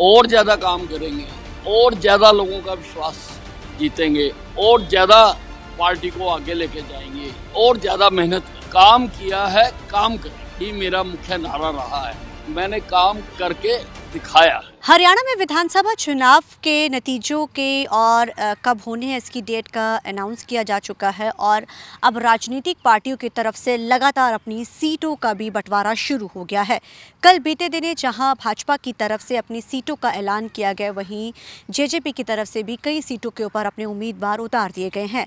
और ज़्यादा काम करेंगे और ज़्यादा लोगों का विश्वास जीतेंगे और ज़्यादा पार्टी को आगे लेके जाएंगे और ज़्यादा मेहनत काम किया है, काम करें, ये मेरा मुख्य नारा रहा है। मैंने काम करके दिखाया है। हरियाणा में विधानसभा चुनाव के नतीजों के और कब होने हैं इसकी डेट का अनाउंस किया जा चुका है और अब राजनीतिक पार्टियों की तरफ से लगातार अपनी सीटों का भी बंटवारा शुरू हो गया है। कल बीते दिने जहां भाजपा की तरफ से अपनी सीटों का ऐलान किया गया, वहीं जेजेपी की तरफ से भी कई सीटों के ऊपर अपने उम्मीदवार उतार दिए गए हैं।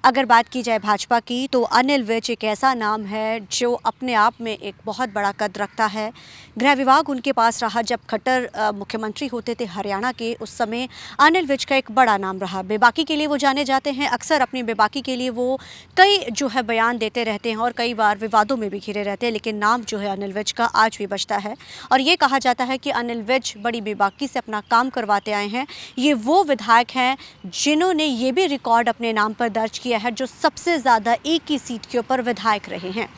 अगर बात की जाए भाजपा की तो अनिल विज एक ऐसा नाम है जो अपने आप में एक बहुत बड़ा कद रखता है। गृह विभाग उनके पास रहा जब खट्टर मुख्यमंत्री होते थे हरियाणा के, उस समय अनिल विज का एक बड़ा नाम रहा। बेबाकी के लिए वो जाने जाते हैं, अक्सर अपनी बेबाकी के लिए वो कई जो है बयान देते रहते हैं और कई बार विवादों में भी घिरे रहते हैं, लेकिन नाम जो है अनिल विज का आज भी बचता है। और ये कहा जाता है कि अनिल विज बड़ी बेबाकी से अपना काम करवाते आए हैं। ये वो विधायक हैं जिन्होंने ये भी रिकॉर्ड अपने नाम पर दर्ज किया है जो सबसे ज़्यादा एक ही सीट के ऊपर विधायक रहे हैं।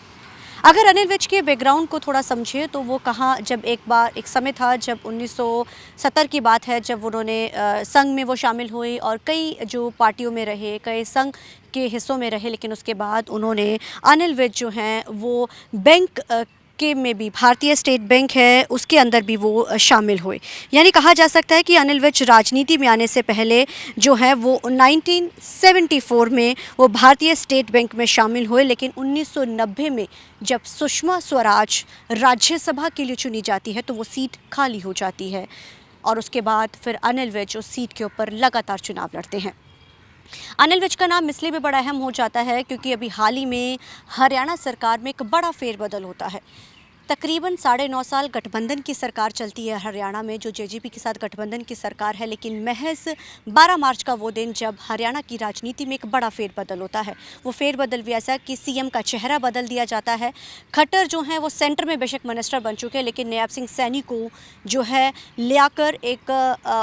अगर अनिल विज के बैकग्राउंड को थोड़ा समझे तो वो कहाँ, जब एक समय था जब 1970 की बात है, जब उन्होंने संघ में वो शामिल हुए और कई जो पार्टियों में रहे, कई संघ के हिस्सों में रहे, लेकिन उसके बाद उन्होंने अनिल विज जो हैं वो बैंक के में भी, भारतीय स्टेट बैंक है उसके अंदर भी वो शामिल हुए। यानी कहा जा सकता है कि अनिल विज राजनीति में आने से पहले जो है वो 1974 में वो भारतीय स्टेट बैंक में शामिल हुए, लेकिन 1990 में जब सुषमा स्वराज राज्यसभा के लिए चुनी जाती है तो वो सीट खाली हो जाती है और उसके बाद फिर अनिल विज उस सीट के ऊपर लगातार चुनाव लड़ते हैं। अनिल विज का नाम इसलिए भी बड़ा अहम हो जाता है क्योंकि अभी हाल ही में हरियाणा सरकार में एक बड़ा फेरबदल होता है। तकरीबन 9.5 साल गठबंधन की सरकार चलती है हरियाणा में, जो जेजेपी के साथ गठबंधन की सरकार है, लेकिन महज 12 मार्च का वो दिन जब हरियाणा की राजनीति में एक बड़ा फेरबदल होता है। वो फेरबदल भी ऐसा कि सीएम का चेहरा बदल दिया जाता है। खट्टर जो हैं वो सेंटर में बेशक मिनिस्टर बन चुके हैं, लेकिन नैयब सिंह सैनी को जो है लियाकर एक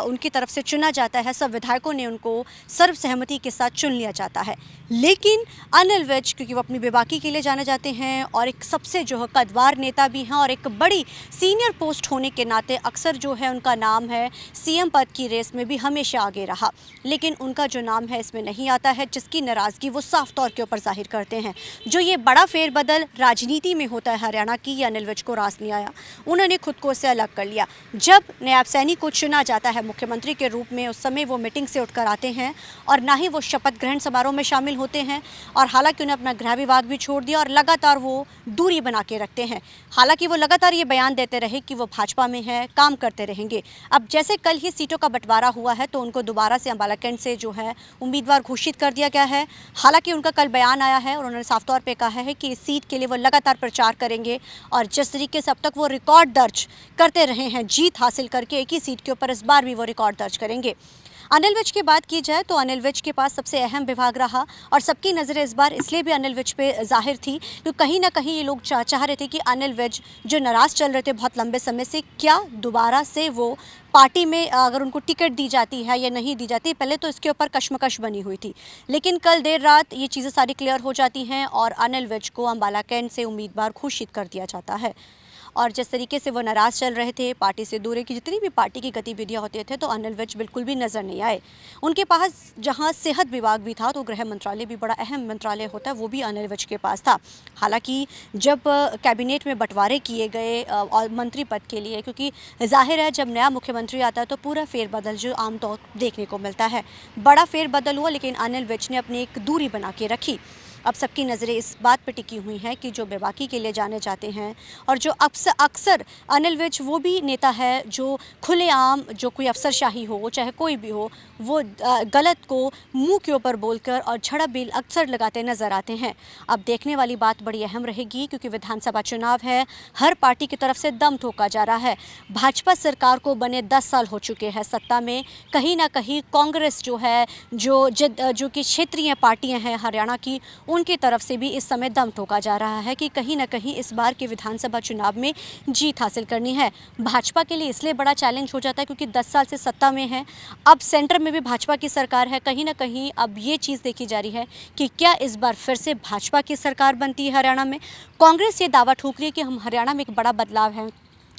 उनकी तरफ से चुना जाता है। सब विधायकों ने उनको सर्वसहमति के साथ चुन लिया जाता है। लेकिन अनिल विज, क्योंकि वो अपनी बेबाकी के लिए जाने जाते हैं और एक सबसे जो है कद्दावर नेता भी हैं और एक बड़ी सीनियर पोस्ट होने के नाते अक्सर जो है उनका नाम है सीएम पद की रेस में भी हमेशा आगे रहा, लेकिन उनका जो नाम है इसमें नहीं आता है, जिसकी नाराज़गी वो साफ तौर के ऊपर जाहिर करते हैं। जो ये बड़ा फेरबदल राजनीति में होता है हरियाणा की, ये अनिल विज को रास नहीं आया। उन्होंने खुद को उससे अलग कर लिया। जब नैयब सैनी को चुना जाता है मुख्यमंत्री के रूप में, उस समय वो मीटिंग से उठकर आते हैं और ना ही वो शपथ ग्रहण समारोह में शामिल होते हैं, और हालांकि उन्हें अपना गृह विभाग भी छोड़ दिया और लगातार वो दूरी बना के रखते हैं। हालांकि वो लगातार ये बयान देते रहे कि वो भाजपा में है, काम करते रहेंगे। अब जैसे कल ही सीटों का बंटवारा हुआ है तो उनको दोबारा से अंबाला कैंट से जो है उम्मीदवार घोषित कर दिया गया है। हालांकि उनका कल बयान आया है और उन्होंने साफ तौर पे कहा है कि इस सीट के लिए वो लगातार प्रचार करेंगे और जिस तरीके से अब तक वो रिकॉर्ड दर्ज करते रहे हैं जीत हासिल करके एक ही सीट के ऊपर, इस बार भी वो रिकॉर्ड दर्ज करेंगे। अनिल विज की बात की जाए तो अनिल विज के पास सबसे अहम विभाग रहा और सबकी नज़रें इस बार इसलिए भी अनिल विज पे जाहिर थी क्योंकि कहीं ना कहीं ये लोग चाह रहे थे कि अनिल विज जो नाराज़ चल रहे थे बहुत लंबे समय से, क्या दोबारा से वो पार्टी में अगर उनको टिकट दी जाती है या नहीं दी जाती, पहले तो इसके ऊपर कशमकश बनी हुई थी। लेकिन कल देर रात ये चीज़ें सारी क्लियर हो जाती हैं और अनिल विज को अंबाला कैंट से उम्मीदवार घोषित कर दिया जाता है। और जिस तरीके से वो नाराज़ चल रहे थे, पार्टी से दूरी की जितनी भी पार्टी की गतिविधियां होती थे, तो अनिल विज बिल्कुल भी नज़र नहीं आए। उनके पास जहां सेहत विभाग भी था तो गृह मंत्रालय भी बड़ा अहम मंत्रालय होता है, वो भी अनिल विज के पास था। हालांकि जब कैबिनेट में बंटवारे किए गए और मंत्री पद के लिए, क्योंकि जाहिर है जब नया मुख्यमंत्री आता है तो पूरा फेरबदल जो आमतौर देखने को मिलता है, बड़ा फेरबदल हुआ, लेकिन अनिल विज ने अपनी एक दूरी बना के रखी। अब सबकी नज़रें इस बात पर टिकी हुई हैं कि जो बेबाकी के लिए जाने जाते हैं और जो अक्सर अनिल विज वो भी नेता है जो खुलेआम जो कोई अफसरशाही हो चाहे कोई भी हो, वो गलत को मुंह के ऊपर बोलकर और झड़प भी अक्सर लगाते नज़र आते हैं। अब देखने वाली बात बड़ी अहम रहेगी क्योंकि विधानसभा चुनाव है, हर पार्टी की तरफ से दम ठोका जा रहा है। भाजपा सरकार को बने 10 साल हो चुके हैं सत्ता में, कहीं ना कहीं कांग्रेस जो है जो कि क्षेत्रीय पार्टियां हैं हरियाणा की, उनकी तरफ से भी इस समय दम ठोका जा रहा है कि कहीं ना कहीं इस बार के विधानसभा चुनाव में जीत हासिल करनी है। भाजपा के लिए इसलिए बड़ा चैलेंज हो जाता है क्योंकि 10 साल से सत्ता में है, अब सेंटर में भी भाजपा की सरकार है। कहीं ना कहीं अब ये चीज़ देखी जा रही है कि क्या इस बार फिर से भाजपा की सरकार बनती है हरियाणा में। कांग्रेस ये दावा ठोक रही है कि हम हरियाणा में एक बड़ा बदलाव है,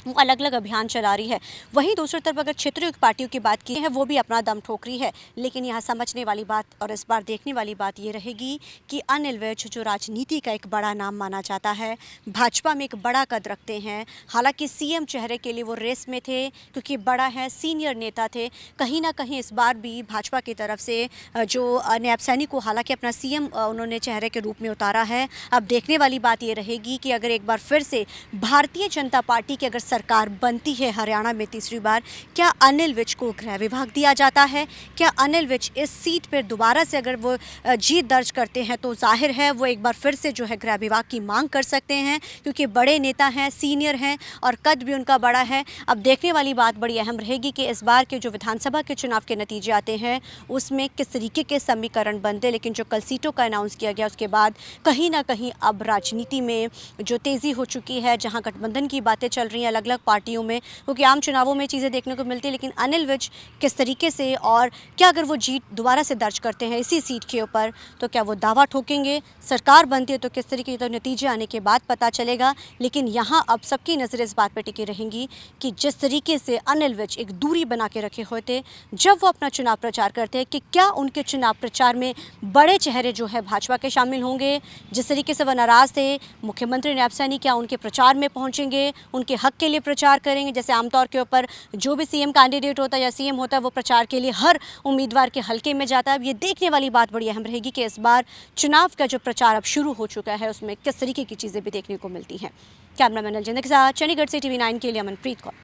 वो अलग अलग अभियान चला रही है। वहीं दूसरी तरफ अगर क्षेत्रीय पार्टियों की बात की है, वो भी अपना दम ठोक रही है। लेकिन यहाँ समझने वाली बात और इस बार देखने वाली बात ये रहेगी कि अनिल विज जो राजनीति का एक बड़ा नाम माना जाता है, भाजपा में एक बड़ा कद रखते हैं। हालांकि सीएम चेहरे के लिए वो रेस में थे क्योंकि बड़ा है, सीनियर नेता थे। कहीं ना कहीं इस बार भी भाजपा की तरफ से जो नैब सैनी को हालांकि अपना सीएम उन्होंने चेहरे के रूप में उतारा है। अब देखने वाली बात ये रहेगी कि अगर एक बार फिर से भारतीय जनता पार्टी की अगर सरकार बनती है हरियाणा में तीसरी बार, क्या अनिल विज को गृह विभाग दिया जाता है? क्या अनिल विज इस सीट पर दोबारा से अगर वो जीत दर्ज करते हैं तो जाहिर है वो एक बार फिर से जो है गृह विभाग की मांग कर सकते हैं, क्योंकि बड़े नेता हैं, सीनियर हैं और कद भी उनका बड़ा है। अब देखने वाली बात बड़ी अहम रहेगी कि इस बार के जो विधानसभा के चुनाव के नतीजे आते हैं उसमें किस तरीके के समीकरण बनते। लेकिन जो कल सीटों का अनाउंस किया गया उसके बाद कहीं ना कहीं अब राजनीति में जो तेज़ी हो चुकी है, जहां गठबंधन की बातें चल रही हैं अलग अलग पार्टियों में, क्योंकि आम चुनावों में चीज़ें देखने को मिलती है। लेकिन अनिल विज किस तरीके से और क्या अगर वो जीत दोबारा से दर्ज करते हैं इसी सीट के ऊपर तो क्या वो दावा ठोकेंगे? सरकार बनती है तो किस तरीके के तो नतीजे आने के बाद पता चलेगा। लेकिन यहाँ अब सबकी नज़रें इस बात पर टिकी रहेंगी कि जिस तरीके से अनिल विज एक दूरी बना के रखे हुए थे जब वो अपना चुनाव प्रचार करते हैं, कि क्या उनके चुनाव प्रचार में बड़े चेहरे जो है भाजपा के शामिल होंगे? जिस तरीके से वह नाराज़ थे, मुख्यमंत्री नैब सैनी क्या उनके प्रचार में पहुंचेंगे, उनके हक के लिए प्रचार करेंगे? जैसे आमतौर के ऊपर जो भी सीएम कैंडिडेट होता है या सीएम होता है वो प्रचार के लिए हर उम्मीदवार के हल्के में जाता है। अब ये देखने वाली बात बड़ी अहम रहेगी कि इस बार चुनाव का जो प्रचार अब शुरू हो चुका है उसमें किस तरीके की चीज़ें भी देखने को मिलती हैं। कैमरामैन अलजिंदर के साथ चंडीगढ़ से TV9 के लिए अमनप्रीत कौर।